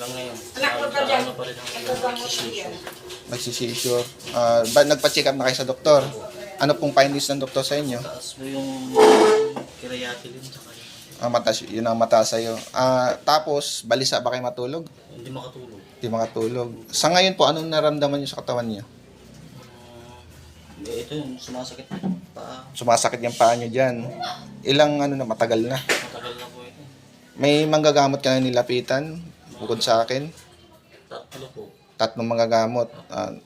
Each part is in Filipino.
hanggang ngayon. Anak ko ka dyan. Ano pa rin ang decision. Nagsisisure. Ba nagpa-check up na kayo sa doktor? Ano pong findings ng doktor sa inyo? Taas mo yung creatinine tsaka yung Mataas, yun ang mataas sa'yo. Tapos, balisa ba kayo matulog? hindi makatulog. Hindi makatulog. Sa ngayon po, anong naramdaman niyo sa katawan niyo? Ito yung sumasakit yung paa. Sumasakit yung paa niyo dyan. Ilang matagal na. Matagal na po ito. May manggagamot ka na nilapitan? Bukod sa akin? Tatlo po. 3 manggagamot.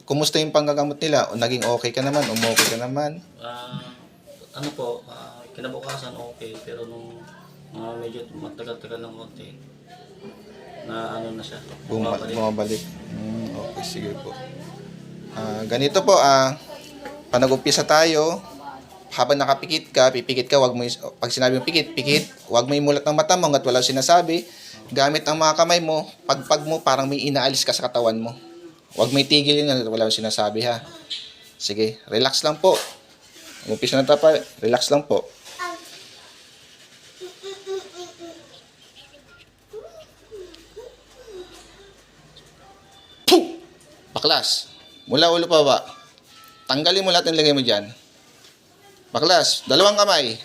Kumusta yung panggagamot nila? O naging okay ka naman? Okay ka naman? Ano po, kinabukasan okay, pero nung medyo matagal-tagal ng konti, na ano na siya, Bumabalik. Okay, sige po. Ganito po, pag nag-umpisa tayo, habang nakapikit ka, pipikit ka, pag sinabi mong pikit, wag mo imulat ng mata mo hanggat wala sinasabi. Gamit ang mga kamay mo, pagpag mo, parang may inaalis ka sa katawan mo. Wag may tigil yun hanggat wala sinasabi, ha. Sige, relax lang po. Umpisa na tayo, relax lang po. Baklas, mula ulo pa ba? Tanggalin mo lahat ng lagay mo dyan. Baklas, 2 kamay.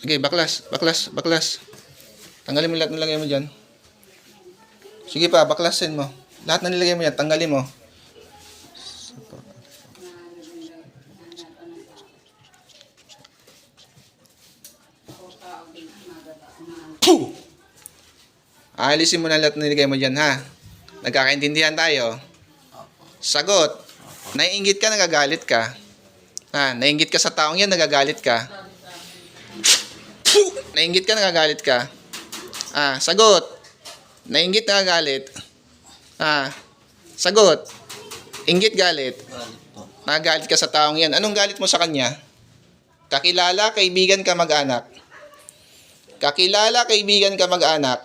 Okay, baklas. Tanggalin mo lahat ng lagay mo dyan. Sige pa, baklasin mo. Lahat ng nilagay mo yan, tanggalin mo. Alisin mo na lahat ng nilagay mo dyan, ha? Nagkakaintindihan tayo? Sagot. Naiinggit ka, nagagalit ka. Naiinggit ka sa taong yan, nagagalit ka. Naiinggit ka, nagagalit ka. Sagot. Naiinggit, nagagalit. Sagot. Inggit, galit. Nagagalit ka sa taong yan. Anong galit mo sa kanya? Kakilala, kaibigan, kamag-anak. Kakilala, kaibigan, kamag-anak.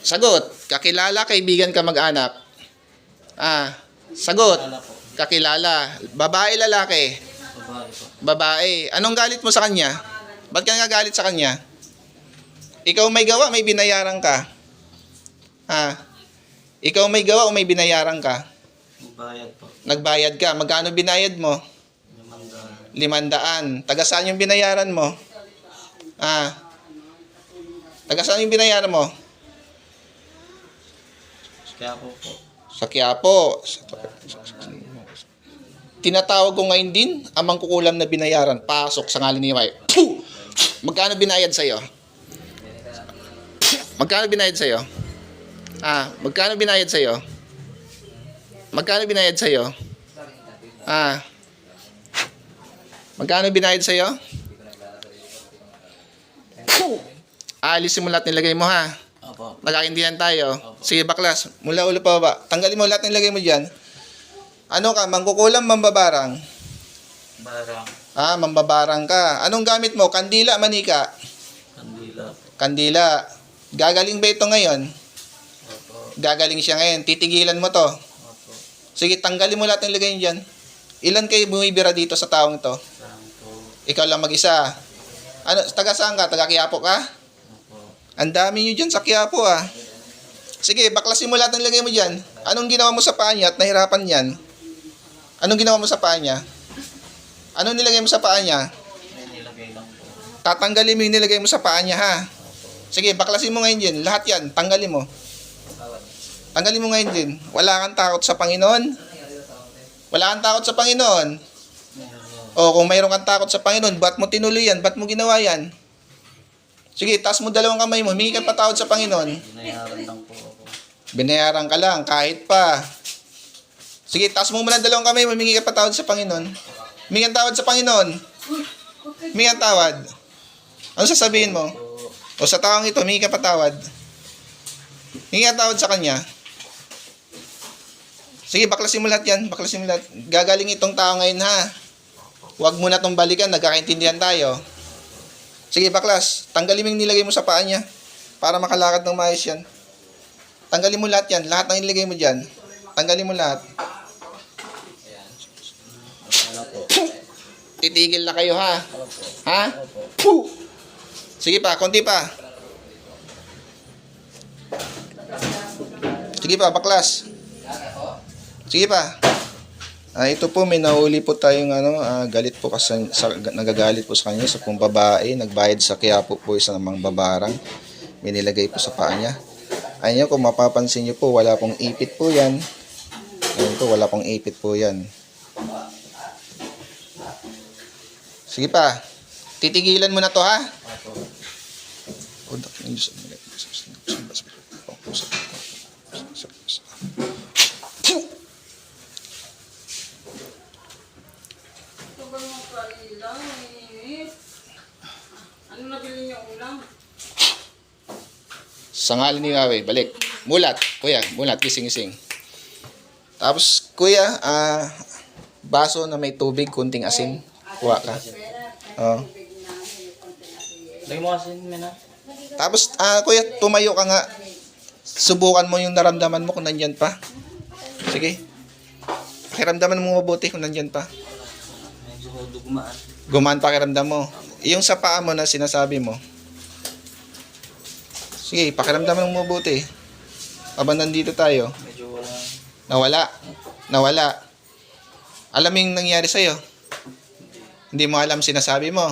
Sagot. Kakilala, kaibigan, kamag-anak. Sagot. Kakilala. Babae, lalaki. Babae po. Babae. Anong galit mo sa kanya? Ba't ka nagagalit sa kanya? Ikaw may gawa, may binayaran ka. Ikaw may gawa o may binayaran ka? Magbayad po. Nagbayad ka. Magkano binayad mo? 500. Taga saan yung binayaran mo? Taga saan yung binayaran mo? Kaya po po. Sa Quiapo. Tinatawag ko ngayon din ang mangkukulam na binayaran. Pasok sa ngalan ni May. Magkano binayad sa'yo? Magkano binayad sa'yo? Magkano binayad sa'yo? Magkano binayad sa'yo? Magkano binayad sa'yo? Alisin mo lahat nilagay mo, ha? Opo. Nagkaintindihan tayo. Sige, baklas. Mula ulo pa baba. Tanggalin mo lahat ng lagay mo dyan. Ano ka? Mangkukulam, mambabarang? Barang. Mambabarang ka. Anong gamit mo? Kandila, manika? Kandila. Kandila. Gagaling ba ito ngayon? Opo. Gagaling siya ngayon. Titigilan mo to. Opo. Sige, tanggalin mo lahat ng lagay dyan. Ilan kayo bumibira dito sa taong ito? Saan po? Ikaw lang mag-isa. Taga saan ka? Taga Quiapo ka? Opo. Ang dami nyo dyan sa Quiapo, Sige, baklasin mo lahat ng lagay mo dyan. Anong ginawa mo sa paa niya at nahirapan yan? Anong ginawa mo sa paa niya? Anong nilagay mo sa paa niya? May nilagay lang po. Tatanggalin mo yung nilagay mo sa paa niya, ha? Sige, baklasin mo ngayon din. Lahat yan, tanggalin mo. Tanggalin mo ngayon din. Wala kang takot sa Panginoon? Wala kang takot sa Panginoon? O kung mayroon kang takot sa Panginoon, ba't mo tinuloy yan? Ba't mo ginawa yan? Sige, taas mo 2 kamay mo. Humingi ka patawad sa Panginoon. Binayaran lang po ako. Binayaran ka lang, kahit pa. Sige, taas mo muna 2 kamay mo. Humingi ka patawad sa Panginoon. Humingi ka tawad sa Panginoon. Humingi ka tawad. Ano sasabihin mo? O sa taong ito, humingi ka patawad. Humingi ka tawad sa kanya. Sige, baklasin mo lahat yan. Baklasin mo lahat. Gagaling itong tao ngayon, ha? Huwag mo na itong balikan. Nagkakaintindihan tayo. Sige, baklas. Tanggalin mo yung nilagay mo sa paa niya para makalakad ng maayos yan. Tanggalin mo lahat yan. Lahat ng nilagay mo dyan. Tanggalin mo lahat. titigil na kayo ha. Opo. Ha? Opo. Puh! Sige pa, konti pa. Sige pa, baklas. Sige pa. Ito po, may nahuli po tayong galit po kasi nagagalit po sa kanya sa pong babae, nagbayad sa Quiapo po isa namang babarang. May nilagay po sa paa niya. Ayun kung mapapansin niyo po, wala pong ipit po 'yan. Ayun po, wala pong ipit po 'yan. Sige pa. Titigilan mo na 'to ha. Odak ng Diyos. Ano nabili niyo ulam? Sa ngalan ni Yahweh, balik. Mulat, kuya, mulat, gising-gising. Tapos, kuya, baso na may tubig, kunting asin. Kuha ka. Oo. Lagyan mo kasi men ha. Tapos, kuya, tumayo ka nga. Subukan mo yung naramdaman mo kung nandyan pa. Sige. Pakiramdaman mo mabuti kung nandyan pa. Medyo dugmaan. Gumaan pakiramdam mo. Yung sa paa mo na sinasabi mo. Sige, pakiramdaman mo mabuti. Habang nandito tayo. Medyo wala. Nawala. Alam mo yung nangyari sa'yo? Hindi mo alam sinasabi mo.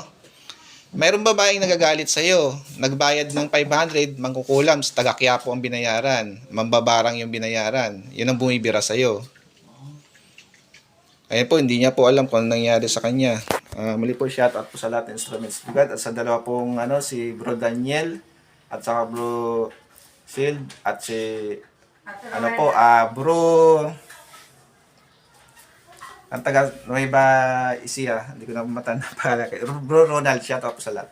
Mayroong babaeng nagagalit sa'yo. Nagbayad ng 500, mangkukulam, sa taga Quiapo ang binayaran. Mambabarang yung binayaran. Yun ang bumibira sa'yo. Ayan po, hindi niya po alam kung ano nangyari sa kanya. Muli po, shoutout po sa lahat ng instruments God at sa dalawa pong si Bro Daniel at saka Bro Shield at si Bro ang taga Nueva Ecija, hindi ko na matanda pala. Bro Ronald, shoutout po sa lahat.